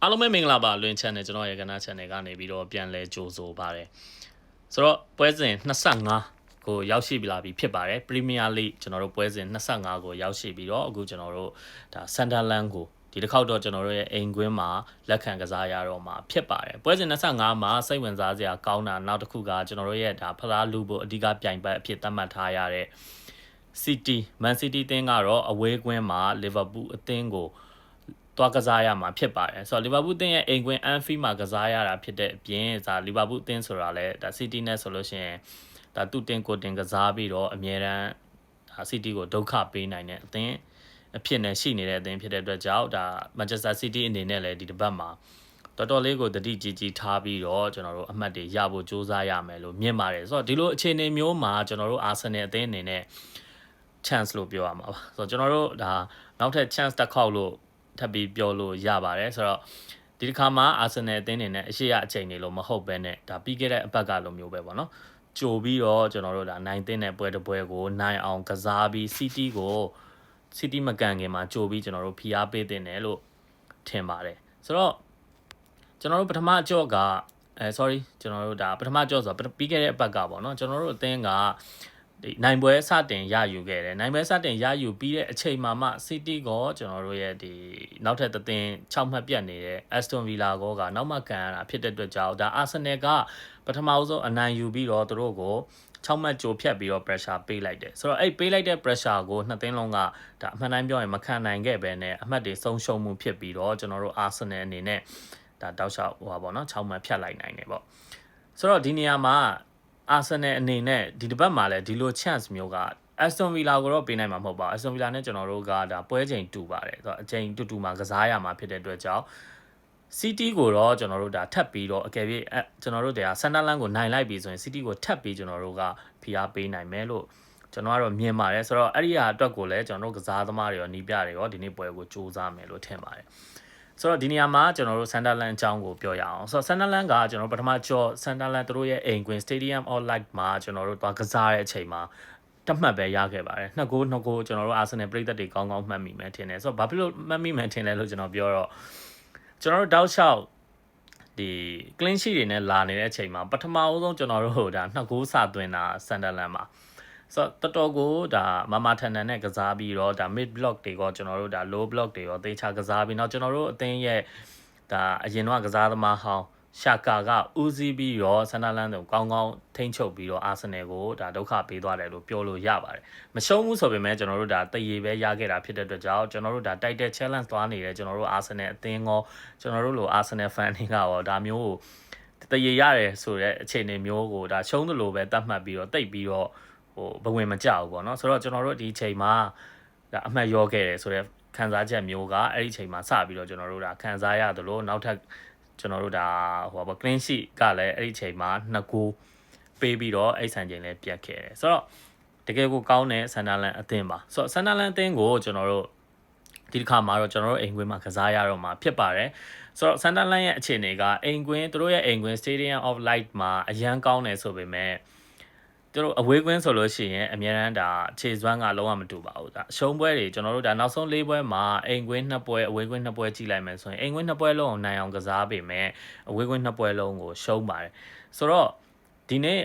အားလုံးပဲမင်္ဂလာပါလွင် channel ကျွန်တော်ရဲ့ကဏ္ဍ channel ကနေပြီးတော့ပြန်လဲကြိုဆိုပါတယ်ဆိုတော့ပွဲစဉ်25ကိုရောက်ရှိပြီလာပြီဖြစ်ပါတယ် Premier League ကျွန်တော်တို့ပွဲစဉ်25ကိုရောက်ရှိပြီးတော့အခုကျွန်တော်တို့ဒါ Sunderland ကိုဒီတစ်ခေါက်တော့ကျွန်တော်တို့ရဲ့အိမ်ကွင်းမှာလက်ခံကစားရတော့မှာဖြစ်ပါတယ်ပွဲစဉ်25မှာစိတ်ဝင်စားစရာကောင်းတာနောက်တစ်ခုကကျွန်တော်တို့ရဲ့ဒါဖလားလူဖို့အဓိကပြိုင်ပတ်အဖြစ်သတ်မှတ်ထားရတဲ့ City Man City အသင်းကတော့အဝေးကွင်းမှာ Liverpool အသင်းကိုသွားကစားရမှာဖြစ်ပါတယ်ဆိုတော့ Liverpool အသင်းရဲ့အိမ်ကွင်း Anfield မှာကစားရတာဖြစ်တဲ့အပြင်ဒါ Liverpool အသင်းဆိုတာလဲဒါ City နဲ့ဆိုလို့ရှိရင်ဒါသူတင်ကိုတင်ကစားပြီးတော့အမြဲတမ်းဒါ City ကိုဒုက္ခပေးနိုင်တဲ့အသင်းအဖြစ်နဲ့ရှိနေတဲ့အသင်းဖြစ်တဲ့အတွက်ကြောင့်ဒါ Manchester City အနေနဲ့လည်းဒီတစ်ပတ်မှာတော်တော်လေးကိုတတိကြီးကြီးထားပြီးတော့ကျွန်တော်တို့အမှတ်တွေရဖို့စူးစမ်းရမယ်လို့မြင်ပါတယ်ဆိုတော့ဒီလိုအခြေအနေမျိုးမှာကျွန်တော်တို့ Arsenal အသင်းအနေနဲ့ chance လို့ပြောရမှာပါဆိုတော့ကျွန်တော်တို့ဒါနောက်ထပ် chance တစ်ခေါက်လို့ထပ်ပြီးပြောလို့ရပါတယ်ဆိုတော့ဒီတစ်ခါမှာ Arsenal အသင်းနေနဲ့အရှိရအချိန်တွေလို့မဟုတ်ဘဲနဲ့ဒါပြီးခဲ့တဲ့အပတ်ကလိုမျိုးပဲပေါ့နော်ကြိုပြီးတော့ကျွန်တော်တို့ဒါနိုင်သင်းတဲ့ပွဲတစ်ပွဲကိုနိုင်အောင်ကစားပြီး City ကို City မကန်ခင်မှာကြိုပြီးကျွန်တော်တို့ဖိအားပေးတင်တယ်လို့ထင်ပါတယ်ဆိုတော့ကျွန်တော်တို့ပထမအကြော့ကsorry ကျွန်တော်တို့ဒါပထမကြော့ဆိုတော့ပြီးခဲ့တဲ့အပတ်ကပေါ့နော်ကျွန်တော်တို့အသင်းကဒီနိုင်ပွဲစတင်ရယူခဲ့တယ်နိုင်ပွဲစတင်ရယူပြီးတဲ့အချိန်မှာမှ City ကိုကျွန်တော်တို့ရဲ့ဒီနောက်ထပ်သင်း6မှတ်ပြတ်နေတဲ့ Aston Villa ကိုကနောက်မှကန်ရတာဖြစ်တဲ့အတွက်ကြောင့်ဒါ Arsenal ကပထမဆုံးအနိုင်ယူပြီးတော့သူတို့ကို6မှတ်ကြိုဖြတ်ပြီးတော့ pressure ပေးလိုက်တယ်ဆိုတော့အဲ့ပေးလိုက်တဲ့ pressure ကိုနှစ်သင်းလုံးကဒါအမှန်တိုင်းပြောရင်မခံနိုင်ခဲ့ပဲနဲ့အမှတ်တွေဆုံးရှုံးမှုဖြစ်ပြီးတော့ကျွန်တော်တို့ Arsenal အနေနဲ့ဒါတောက်လျှောက်ဟိုပါပေါ့နော်6မှတ်ဖြတ်လိုက်နိုင်တယ်ပေါ့ဆိုတော့ဒီနေရာမှာArsenal အနေနဲ့ဒီတစ်ပတ်မှာလည်းဒီလို chance မျိုးက Aston Villa ကိုတော့ပေးနိုင်မှာမဟုတ်ပါဘူး Aston Villa နဲ့ကျွန်တော်တို့ကဒါပွဲချိန်တူပါတယ်ဆိုတော့အချိန်တူမှာကစားရမှာဖြစ်တဲ့အတွက်ကြောင့် City ကိုတော့ကျွန်တော်တို့ဒါထပ်ပြီးတော့အကယ်၍ကျွန်တော်တို့တရား Sunderland ကိုနိုင်လိုက်ပြီဆိုရင် City ကိုထပ်ပြီးကျွန်တော်တို့ကဖိအားပေးနိုင်မယ်လို့ကျွန်တော်ကတော့မြင်ပါတယ်ဆိုတော့အဲ့ဒီဟာအတွက်ကိုလည်းကျွန်တော်တို့ကစားသမားတွေရောနီးပြတွေရောဒီနေ့ပွဲကိုစူးစမ်းမယ်လို့ထင်ပါတယ်ဆိုတော့ဒီနေရာမှာကျွန်တော်တို့ Sunderland အကြောင်းကိုပြောရအောင်ဆိုတော့ Sunderland ကကျွန်တော်ပထမကြော့ Sunderland တို့ရဲ့အိမ်ကွင်း Stadium of Light မှာကျွန်တော်တို့သွားကစားတဲ့အချိန်မှာတမှတ်ပဲရခဲ့ပါတယ်နှစ်ကိုကျွန်တော်တို့ Arsenal ပြည်သက်တွေကောင်းကောင်းမှတ်မိမယ်ထင်တယ်ဆိုတော့ဘာဖြစ်လို့မှတ်မိမယ်ထင်လဲလို့ကျွန်တော်ပြောတော့ကျွန်တော်တို့တောက်လျှောက်ဒီ clean sheet တွေနဲ့လာနေတဲ့အချိန်မှာပထမအဆုံးကျွန်တော်တို့ဒါနှစ်ကိုစသွင်းတာ Sunderland မှာဆိုတော့တော်ကိုဒါမထန်တန်နဲ့ကစားပြီးတော့ဒါ mid block တွေကကျွန်တော်တို့ဒါ low block တွေရောသေချာကစားပြီးတော့ကျွန်တော်တို့အသင်းရဲ့ဒါအရင်တော့ကစားသမားဟောင်းရှာကာကဦးစီးပြီးတော့ဆန်ဒါလန်ကိုကောင်းကောင်းထိန်းချုပ်ပြီးတော့အာဆင်နယ်ကိုဒါဒုက္ခပေးသွားတယ်လို့ပြောလို့ရပါတယ်မရှုံးဘူးဆိုပေမဲ့ကျွန်တော်တို့ဒါတရေပဲရခဲ့တာဖြစ်တဲ့အတွက်ကြောင့်ကျွန်တော်တို့ဒါတိုက်တဲ့ challenge သွားနေတယ်ကျွန်တော်တို့အာဆင်နယ်အသင်းရောကျွန်တော်တို့လိုအာဆင်နယ် fan တွေကရောဒါမျိုးကိုတရေရတယ်ဆိုတဲ့အခြေအနေမျိုးကိုဒါရှုံးသလိုပဲတတ်မှတ်ပြီးတော့တိတ်ပြီးတော့ဘဝင်မကြဘူးပေါ့နော်ဆိုတော့ကျွန်တော်တို့ဒီအချိန်မှာဒါအမှတ်ရောခဲ့တယ်ဆိုတော့ခံစားချက်မျိုးကအဲ့ဒီအချိန်မှာစပြီးတော့ကျွန်တော်တို့ဒါခံစားရသလိုနောက်ထပ်ကျွန်တော်တို့ဒါဟိုပါ clean sheet ကလည်းအဲ့ဒီအချိန်မှာ2ဂိုးပေးပြီးတော့အဲ့ဆန်ချိန်လည်းပြတ်ခဲ့တယ်ဆိုတော့တကယ်ကိုကောင်းတဲ့ Sunderland အသင်းပါဆိုတော့ Sunderland အသင်းကိုကျွန်တော်တို့ဒီတစ်ခါမှာတော့ကျွန်တော်တို့အိမ်ကွင်းမှာကစားရတော့မှာဖြစ်ပါတယ်ဆိုတော့ Sunderland ရဲ့အခြေအနေကအိမ်ကွင်းသူတို့ရဲ့အိမ်ကွင်း Stadium of Light မှာအရန်ကောင်းတယ်ဆိုပေမဲ့သူတို့အဝေးကွင်းဆိုလို့ရှိရင်အများရန်ဒါခြေစွမ်းကလုံးဝမတူပါဘူးဒါရှုံးပွဲတွေကျွန်တော်တို့ဒါနောက်ဆုံး၄ပွဲမှာအိမ်ကွင်း2ပွဲအဝေးကွင်း2ပွဲကြည့်လိုက်မယ်ဆိုရင်အိမ်ကွင်း2ပွဲလုံးကိုနိုင်အောင်ကစားပေမဲ့အဝေးကွင်း2ပွဲလုံးကိုရှုံးပါတယ်ဆိုတော့ဒီနေ့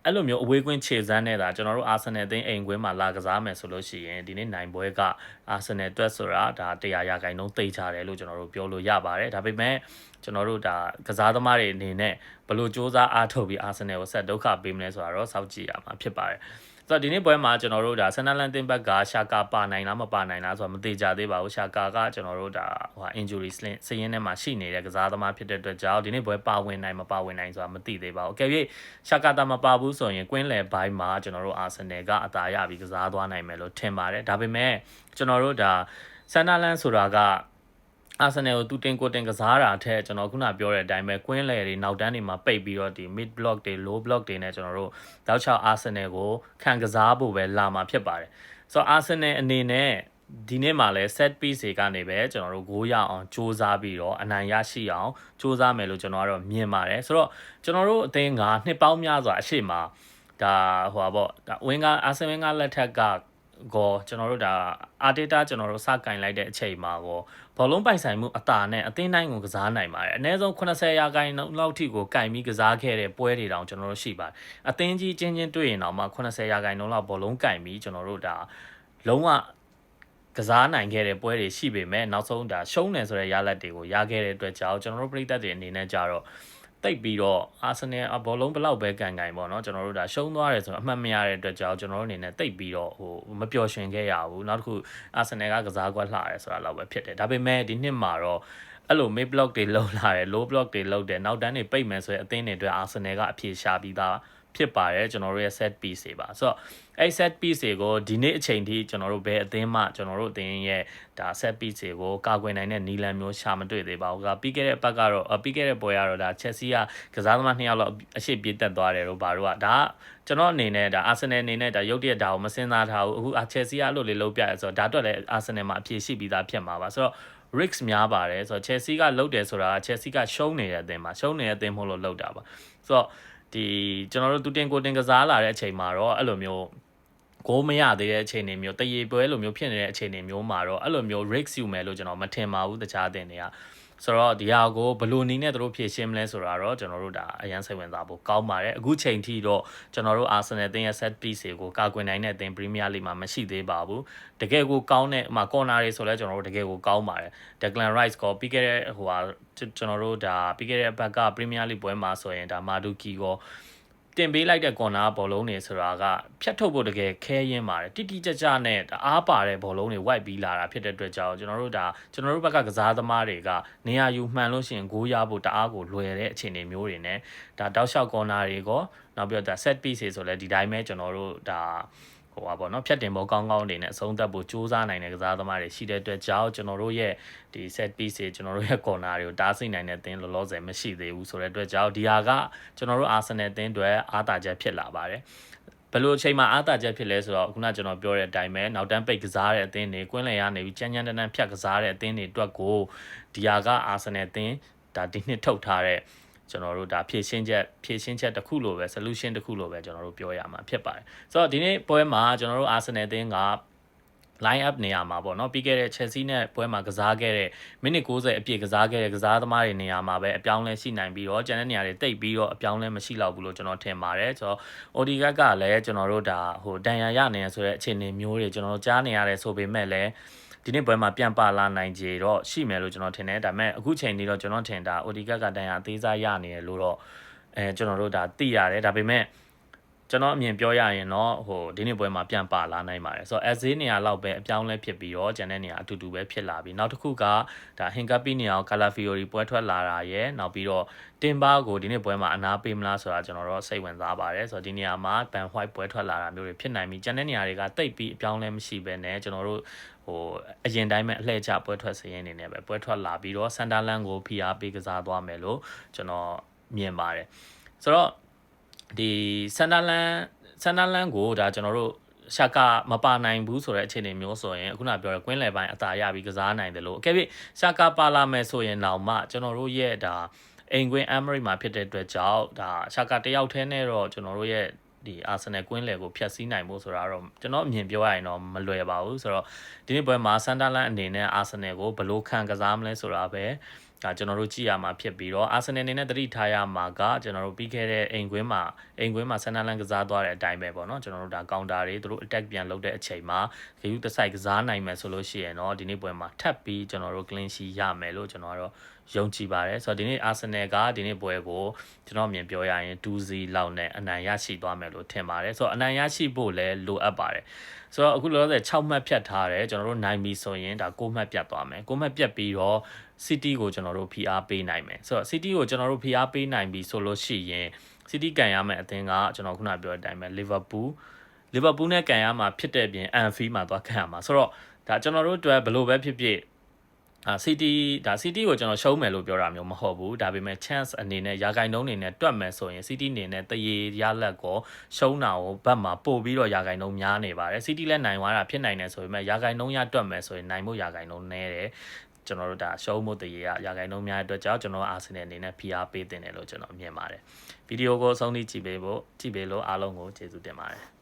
အဲ့လိုမျိုးအဝေးကွင်းခြေစမ်းနေတာကျွန်တော်တို့အာဆင်နယ်အသင်းအိမ်ကွင်းမှာလာကစားမယ်ဆိုလို့ရှိရင်ဒီနေ့နိုင်ပွဲကအာဆင်နယ်တွက်ဆိုတာဒါ100%သိချတယ်လို့ကျွန်တော်တို့ပြောလို့ရပါတယ်ဒါပေမဲ့ကျွန်တော်တို့ဒါကစားသမားတွေအနေနဲ့ဘလို့စ조사အားထုတ်ပြီးအာဆင်နယ်ကိုဆက်ဒုက္ခပေးမလဲဆိုတာတော့စောင့်ကြည့်ရမှာဖြစ်ပါတယ်ဆိုတော့ဒီနေ့ပွဲမှာကျွန်တော်တို့ဒါဆန်နာလန်တင်ဘက်ကရှာကာပါနိုင်လားမပါနိုင်လားဆိုတာမသိကြသေးပါဘူးရှာကာကကျွန်တော်တို့ဒါဟို injury စရင်းထဲမှာရှိနေတဲ့ကစားသမားဖြစ်တဲ့အတွက်ကြောင့်ဒီနေ့ပွဲပါဝင်နိုင်မပါဝင်နိုင်ဆိုတာမသိသေးပါဘူးအကယ်၍ရှာကာတာမပါဘူးဆိုရင်ကွင်းလယ်ဘိုင်းမှာကျွန်တော်တို့အာဆင်နယ်ကအသာရပြီးကစားသွားနိုင်မယ်လို့ထင်ပါတယ်ဒါပေမဲ့ကျွန်တော်တို့ဒါဆန်နာလန်ဆိုတာကအာဆင်နယ်ကိုသူတင်ကိုတင်ကစားတာအထက်ကျွန်တော်ခုနပြောတဲ့အတိုင်းပဲကွင်းလယ်တွေနောက်တန်းတွေမှာပိတ်ပြီးတော့ဒီ mid block တွေ low block တွေနဲ့ကျွန်တော်တို့တောက်ချောက်အာဆင်နယ်ကိုခံကစားဖို့ပဲလာမှာဖြစ်ပါတယ်ဆိုတော့အာဆင်နယ်အနေနဲ့ဒီနေ့မှာလဲ set piece တွေကနေပဲကျွန်တော်တို့ဂိုးရအောင်စူးစမ်းပြီးတော့အနိုင်ရရှိအောင်စူးစမ်းမယ်လို့ကျွန်တော်ကတော့မြင်ပါတယ်ဆိုတော့ကျွန်တော်တို့အသင်းကနှစ်ပေါင်းများစွာအရှိမဒါဟိုပါပေါ့ဒါဝင်းကအာဆင်ဝင်းကလက်ထက်ကကိုကျွန်တော်တို့ဒါအာတေတာကျွန်တော်တို့စကင်လိုက်တဲ့အချိန်မှာကို ဘောလုံးပိုင်ဆိုင်မှုအတာနဲ့အသင်းတိုင်းကိုကစားနိုင်ပါတယ်အနည်းဆုံး80ရာခိုင်နှုန်းလောက်ထိကိုကင်ပြီးကစားခဲ့တဲ့ပွဲတွေတောင်ကျွန်တော်တို့ရှိပါတယ်အသင်းကြီးချင်းချင်းတွေ့ရင်တော့မှ80ရာခိုင်နှုန်းလောက်ဘောလုံးကင်ပြီးကျွန်တော်တို့ဒါလုံးဝကစားနိုင်ခဲ့တဲ့ပွဲတွေရှိပေမဲ့နောက်ဆုံးဒါရှုံးတယ်ဆိုတဲ့ရလဒ်တွေကိုရခဲ့တဲ့အတွက်ကြောင့်ကျွန်တော်တို့ပြည်သက်တွေအနေနဲ့ကြတော့တိတ်ပြီးတော့အာဆင်နယ်ဘောလုံးဘလောက်ပဲကန်ကန်ပေါ့နော်ကျွန်တော်တို့ဒါရှုံးသွားတယ်ဆိုတော့အမှတ်မရတဲ့အတွက်ကြောင့်ကျွန်တော်တို့အနေနဲ့တိတ်ပြီးတော့မပျော်ရွှင်ခဲ့ရဘူးနောက်တစ်ခုအာဆင်နယ်ကကစားကွက်လှတယ်ဆိုတာတော့ပဲဖြစ်တယ်ဒါပေမဲ့ဒီနှစ်မှာတော့အဲ့လို mid block တွေလုံလာတယ် low block တွေလုံတယ်နောက်တန်းတွေပိတ်မယ်ဆိုရင်အသင်းတွေအတွက်အာဆင်နယ်ကအပြေရှာပြီးသားဖြစ်ပါတယ်ကျွန်တော်တို့ရဲ့ set piece တွေပါဆိုတော့အဲ့ set piece တွေကိုဒီနေ့အချိန်ထိကျွန်တော်တို့ဘယ်အသင်းမှကျွန်တော်တို့အသင်းရဲ့ဒါ set piece တွေကိုကာကွယ်နိုင်တဲ့နီလန်မျိုးရှာမတွေ့သေးပါဘူးကပြီးခဲ့တဲ့ဘက်ကတော့ပြီးခဲ့တဲ့ပွဲကတော့ဒါ Chelsea ကကစားသမား2ယောက်လောက်အရှိပြေးတက်သွားတယ်လို့ဘာလို့ကဒါကျွန်တော်အနေနဲ့ဒါ Arsenal အနေနဲ့ဒါရုပ်တရက်ဒါကိုမစင်စားထားဘူးအခု Chelsea ကလို့လေလုံးပြရဲဆိုတော့ဒါအတွက်လည်း Arsenal မှာအပြေရှိပြီးသားဖြစ်မှာပါဆိုတော့ risks များပါတယ်ဆိုတော့ Chelsea ကလုတ်တယ်ဆိုတာ Chelsea ကရှုံးနေတဲ့အသင်းမှာရှုံးနေတဲ့အသင်းမဟုတ်လို့လုတ်တာပါဆိုတော့ဒီကျွန်တော်တို့တူတင်ကိုတင်ကစားလာတဲ့အချိန်မှာတော့အဲ့လိုမျိုးကိုမရသေးတဲ့အချိန်တွေမျိုးတရေပွဲလိုမျိုးဖြစ်နေတဲ့အချိန်တွေမျိုးမှာတော့အဲ့လိုမျိုး risk ယူမယ်လို့ကျွန်တော်မထင်ပါဘူးတခြားအသင်းတွေကဆိုတော့ဒီဟာကိုဘလို့နီးနဲ့တို့ဖြည့်ရှင်းမလဲဆိုတာတော့ကျွန်တော်တို့ဒါအရန်စိတ်ဝင်စားဖို့ကောင်းပါတယ်အခုချိန်ထိတော့ကျွန်တော်တို့ Arsenal တင်းရဲ့ set piece တွေကိုကာကွယ်နိုင်တဲ့အသင်း Premier League မှာမရှိသေးပါဘူးတကယ်ကိုကောင်းတဲ့corner တွေဆိုလဲကျွန်တော်တို့တကယ်ကိုကောင်းပါတယ် Declan Rice ကိုပြီးခဲ့တဲ့ကျွန်တော်တို့ဒါပြီးခဲ့တဲ့ဘက်က Premier League ပွဲမှာဆိုရင်ဒါ Maduki ကိုတင်ပေးလိုက်တဲ့ corner ဘောလုံးတွေဆိုတာကဖြတ်ထုတ်ဖို့တကယ်ခဲရင်းပါတယ်တိတိကျကျနဲ့အားပါတဲ့ဘောလုံးတွေ white ပြီးလာတာဖြစ်တဲ့အတွက်ကြောင့်ကျွန်တော်တို့ဘက်ကကစားသမားတွေကနေရာယူမှန်လို့ရှိရင်ဂိုးရဖို့တအားကိုလွယ်တဲ့အခြေအနေမျိုးတွေနဲ့ဒါတောက်လျှောက် corner တွေကိုနောက်ပြီးတော့ဒါ set piece တွေဆိုလဲဒီတိုင်းပဲကျွန်တော်တို့ဒါဟိုပါပေါ့နော်ဖြတ်တင်ဖို့ကောင်းကောင်းနေနဲ့အဆုံးသတ်ဖို့စူးစမ်းနိုင်တဲ့ကစားသမားတွေရှိတဲ့အတွက်ကြောင့်ကျွန်တော်တို့ရဲ့ဒီ set piece တွေကျွန်တော်တို့ရဲ့ corner တွေကိုတားဆီးနိုင်တဲ့အသင်းလောလောဆယ်မရှိသေးဘူးဆိုတဲ့အတွက်ကြောင့်ဒီဟာကကျွန်တော်တို့ Arsenal အသင်းတွေအားသာချက်ဖြစ်လာပါတယ်ဘယ်လိုအချိန်မှာအားသာချက်ဖြစ်လဲဆိုတော့ခုနကျွန်တော်ပြောတဲ့အတိုင်းပဲနောက်တန်းပိတ်ကစားတဲ့အသင်းတွေကွင်းလည်ရနေပြီးကြမ်းကြမ်းတမ်းဖြတ်ကစားတဲ့အသင်းတွေအတွက်ကိုဒီဟာက Arsenal အသင်းဒါဒီနှစ်ထုတ်ထားတဲ့ကျွန်တော်တို့ဒါဖြည့်ရှင်းချက်တစ်ခုလိုပဲ solution တစ်ခုလိုပဲကျွန်တော်တို့ပြောရမှာဖြစ်ပါတယ်ဆိုတော့ဒီနေ့ပွဲမှာကျွန်တော်တို့ Arsenal အသင်းက line up နေရာမှာပေါ့နော်ပြီးခဲ့တဲ့ Chelsea နဲ့ပွဲမှာကစားခဲ့တဲ့မိနစ်90အပြည့်ကစားခဲ့တဲ့ကစားသမားတွေနေရာမှာပဲအပြောင်းလဲရှိနိုင်ပြီးတော့ကျန်တဲ့နေရာတွေတိတ်ပြီးတော့အပြောင်းလဲမရှိတော့ဘူးလို့ကျွန်တော်ထင်ပါတယ်ဆိုတော့ Odegaard ကလည်းကျွန်တော်တို့ဒါဒဏ်ရာရနေရဆိုတဲ့အခြေအနေမျိုးတွေကျွန်တော်တို့ကြားနေရတယ်ဆိုပေမဲ့လည်းဒီနေ့ပွဲမှာပြန်ပါလာနိုင်ကြတော့ရှိမယ်လို့ကျွန်တော်ထင်တယ်ဒါပေမဲ့အခုချိန်นี้တော့ကျွန်တော်ထင်တာ Odegaard ကဒဏ်ရာအသေးစားရနေတယ်လို့တော့ကျွန်တော်တို့ဒါသိရတယ်ဒါပေမဲ့ကျွန်တော်အမြင်ပြောရရင်တော့ဒီနေ့ပွဲမှာပြန်ပါလာနိုင်ပါတယ်ဆိုတော့ as နေရာလောက်ပဲအပြောင်းလဲဖြစ်ပြီးတော့ကျန်တဲ့နေရာအတူတူပဲဖြစ်လာပြီးနောက်တစ်ခုကဒါ Hincapi နေရာကို Calafiori ပွဲထွက်လာတာရယ်နောက်ပြီးတော့တင်ပါကိုဒီနေ့ပွဲမှာအနာပေးမလားဆိုတာကျွန်တော်တို့စိတ်ဝင်စားပါတယ်ဆိုတော့ဒီနေရာမှာ Van White ပွဲထွက်လာတာမျိုးတွေဖြစ်နိုင်ပြီးကျန်တဲ့နေရာတွေကတိတ်ပြီးအပြောင်းလဲမရှိဘဲနဲ့ကျွန်တော်တို့အရင်တိုင်းပဲအလှည့်ချပွဲထွက်စရင်းနေနဲ့ပဲပွဲထွက်လာပြီးတော့ Sunderland ကိုဖိအားပေးကစားသွားမယ်လို့ကျွန်တော်မြင်ပါတယ်ဆိုတော့ဒီ Sunderland ကိုဒါကျွန်တော်တို့ရှာကမပါနိုင်ဘူးဆိုတဲ့အခြေအနေမျိုးဆိုရင်အခုနပြောတဲ့ကွင်းလယ်ပိုင်းအသာရပြီးကစားနိုင်တယ်လို့အကယ်၍ရှာကပါလာမယ်ဆိုရင်တော့မှကျွန်တော်တို့ရဲ့ဒါအိမ်ကွင်း Emirates မှာဖြစ်တဲ့အတွက်ကြောင့်ဒါရှာကတယောက်တည်းနဲ့တော့ကျွန်တော်တို့ရဲ့ဒီ Arsenal ကွင်းလယ်ကိုဖျက်ဆီးနိုင်ဖို့ဆိုတာတော့ကျွန်တော်အမြင်ပြောရရင်တော့မလွယ်ပါဘူးဆိုတော့ဒီနေ့ပွဲမှာ Sunderland အနေနဲ့ Arsenal ကိုဘယ်လိုခံကစားမလဲဆိုတာပဲဒါကျွန်တော်တို့ကြည့်ရမှာဖြစ်ပြီးတော့ Arsenal အနေနဲ့သတိထားရမှာကကျွန်တော်တို့ပြီးခဲ့တဲ့အိမ်ကွင်းမှာ Sunderland ကစားသွားတဲ့အတိုင်းပဲပေါ့နော်ကျွန်တော်တို့ဒါ counter တွေသူတို့ attack ပြန်လုပ်တဲ့အချိန်မှာဂရုတစိုက်ကစားနိုင်မယ်ဆိုလို့ရှိရင်တော့ဒီနေ့ပွဲမှာထပ်ပြီးကျွန်တော်တို့ clean sheet ရမယ်လို့ကျွန်တော်ကတော့ယုံကြည်ပါတယ်ဆိုတော့ဒီနေ့ Arsenal ကဒီနေ့ပွဲကိုကျွန်တော်မြင်ပြောရရင်2-0လောက်နဲ့အနိုင်ရရှိသွားမယ်လို့ထင်ပါတယ်ဆိုတော့အနိုင်ရရှိဖို့လည်းလိုအပ်ပါတယ်ဆိုတော့အခုလောလောဆယ်6မှတ်ဖြတ်ထားတယ်ကျွန်တော်တို့နိုင်ပြီဆိုရင်ဒါ9မှတ်ပြတ်သွားမယ်9မှတ်ပြတ်ပြီးတော့ City ကိုကျွန်တော်တို့ဖိအားပေးနိုင်မယ်ဆိုတော့ City ကိုကျွန်တော်တို့ဖိအားပေးနိုင်ပြီဆိုလို့ရှိရင် City ကန်ရမယ့်အသင်းကကျွန်တော်ခုနပြောတဲ့အတိုင်းပဲ Liverpool နဲ့ကန်ရမှာဖြစ်တဲ့ပြင် Anfield မှာသွားကန်ရမှာဆိုတော့ဒါကျွန်တော်တို့အတွက်ဘယ်လိုပဲဖြစ်ဖြစ်City ကိုကျွန်တော်ရှုံးမယ်လို့ပြောတာမျိုးမဟုတ်ဘူးဒါပေမဲ့ chance အနေနဲ့ရာဂိုင်နှုန်းအနေနဲ့တွက်မယ်ဆိုရင် City အနေနဲ့တရေရလက်ကိုရှုံးတာကိုဘက်မှာပို့ပြီးတော့ရာဂိုင်နှုန်းများနေပါတယ် City လည်းနိုင်သွားတာဖြစ်နိုင်တယ်ဆိုပေမဲ့ရာဂိုင်နှုန်းရတွက်မယ်ဆိုရင်နိုင်မှုရာဂိုင်နှုန်းနည်းတယ်ကျွန်တော်တို့ဒါရှုံးမှုတရေရာဂိုင်နှုန်းများတဲ့အတွက်ကြောင့်ကျွန်တော် Arsenal အနေနဲ့ PR ပေးတင်တယ်လို့ကျွန်တော်မြင်ပါတယ်ဗီဒီယိုကိုအဆုံးထိကြည့်ပေးလို့အားလုံးကိုကျေးဇူးတင်ပါတယ်